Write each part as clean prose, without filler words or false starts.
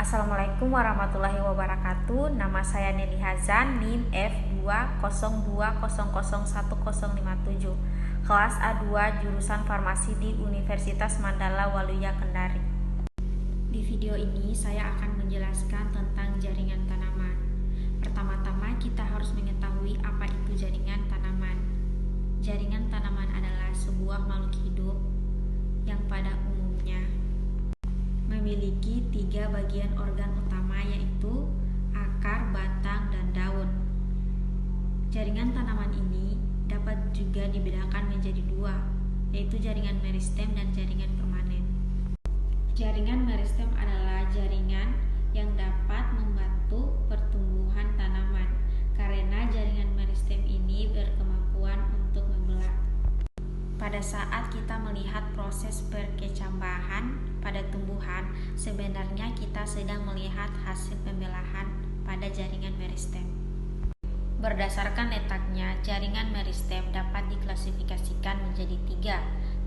Assalamualaikum warahmatullahi wabarakatuh. Nama saya Nelly Hazan, NIM F202001057, kelas A2 jurusan Farmasi di Universitas Mandala Waluya Kendari. Di video ini saya akan menjelaskan tentang jaringan tanaman. Pertama-tama kita harus mengetahui apa itu jaringan tanaman. Jaringan tanaman adalah sebuah makhluk hidup yang pada umumnya memiliki 3 bagian organ utama, yaitu akar, batang, dan daun. Jaringan tanaman ini dapat juga dibedakan menjadi 2, yaitu jaringan meristem dan jaringan permanen. Jaringan meristem adalah jaringan yang dapat membantu pertumbuhan tanaman karena jaringan meristem ini berkemampuan untuk membelah. Pada saat kita melihat proses perkecambahan pada tumbuhan, sebenarnya kita sedang melihat hasil pembelahan pada jaringan meristem. Berdasarkan letaknya, jaringan meristem dapat diklasifikasikan menjadi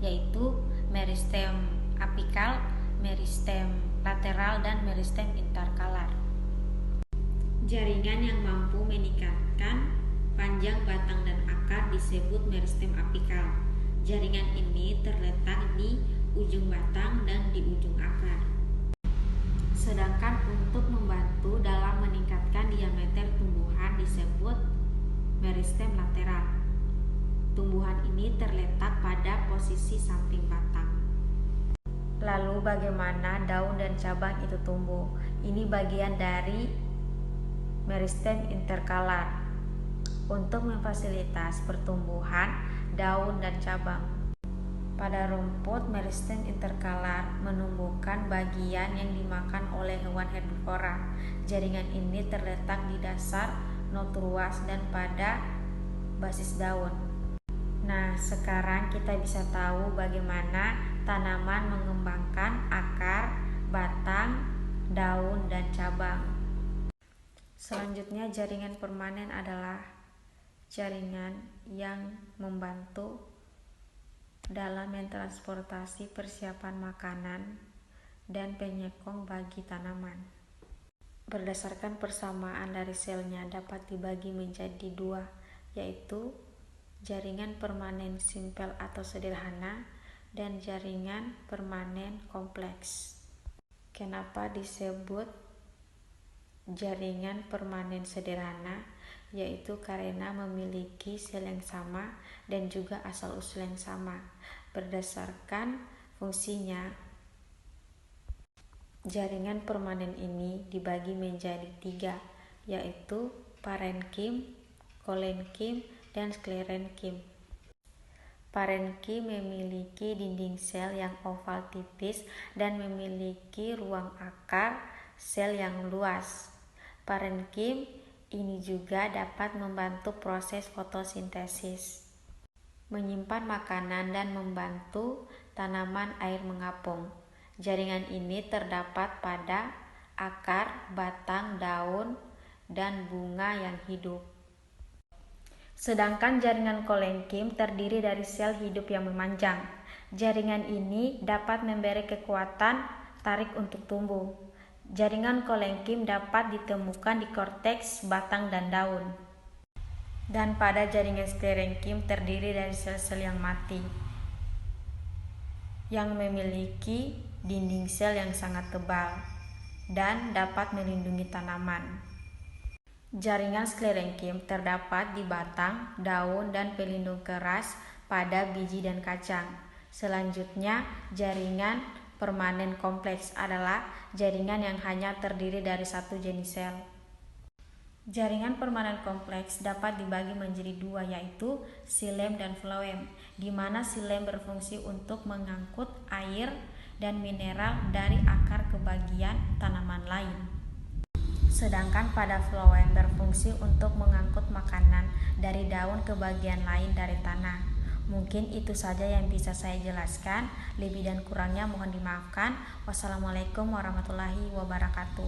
3, yaitu meristem apikal, meristem lateral, dan meristem interkalar. Jaringan yang mampu meningkatkan panjang batang dan akar disebut meristem apikal. Jaringan ini terletak di ujung batang dan di ujung akar. Sedangkan untuk membantu dalam meningkatkan diameter tumbuhan disebut meristem lateral. Tumbuhan ini terletak pada posisi samping batang. Lalu bagaimana daun dan cabang itu tumbuh? Ini bagian dari meristem interkalar untuk memfasilitasi pertumbuhan daun dan cabang. Pada rumput, meristem interkalar menumbuhkan bagian yang dimakan oleh hewan herbivora. Jaringan ini terletak di dasar notruas dan pada basis daun. Nah, sekarang kita bisa tahu bagaimana tanaman mengembangkan akar, batang, daun, dan cabang. Selanjutnya, jaringan permanen adalah jaringan yang membantu dalam mentransportasi persiapan makanan dan penyokong bagi tanaman. Berdasarkan persamaan dari selnya dapat dibagi menjadi 2, yaitu jaringan permanen simpel atau sederhana dan jaringan permanen kompleks. Kenapa disebut jaringan permanen sederhana? Yaitu karena memiliki sel yang sama dan juga asal-usul yang sama. Berdasarkan fungsinya, jaringan permanen ini dibagi menjadi 3, yaitu parenkim, kolenkim, dan sklerenkim. Parenkim memiliki dinding sel yang oval tipis dan memiliki ruang akar sel yang luas. Parenkim ini juga dapat membantu proses fotosintesis, menyimpan makanan, dan membantu tanaman air mengapung. Jaringan ini terdapat pada akar, batang, daun, dan bunga yang hidup. Sedangkan jaringan kolenkim terdiri dari sel hidup yang memanjang. Jaringan ini dapat memberi kekuatan tarik untuk tumbuh. Jaringan kolenkim dapat ditemukan di korteks batang dan daun. Dan pada jaringan sklerenkim terdiri dari sel-sel yang mati yang memiliki dinding sel yang sangat tebal dan dapat melindungi tanaman. Jaringan sklerenkim terdapat di batang, daun, dan pelindung keras pada biji dan kacang. Selanjutnya, jaringan permanen kompleks adalah jaringan yang hanya terdiri dari 1 jenis sel. Jaringan permanen kompleks dapat dibagi menjadi 2, yaitu xilem dan floem, di mana xilem berfungsi untuk mengangkut air dan mineral dari akar ke bagian tanaman lain. Sedangkan pada floem berfungsi untuk mengangkut makanan dari daun ke bagian lain dari tanah. Mungkin itu saja yang bisa saya jelaskan. Lebih dan kurangnya mohon dimaafkan. Wassalamualaikum warahmatullahi wabarakatuh.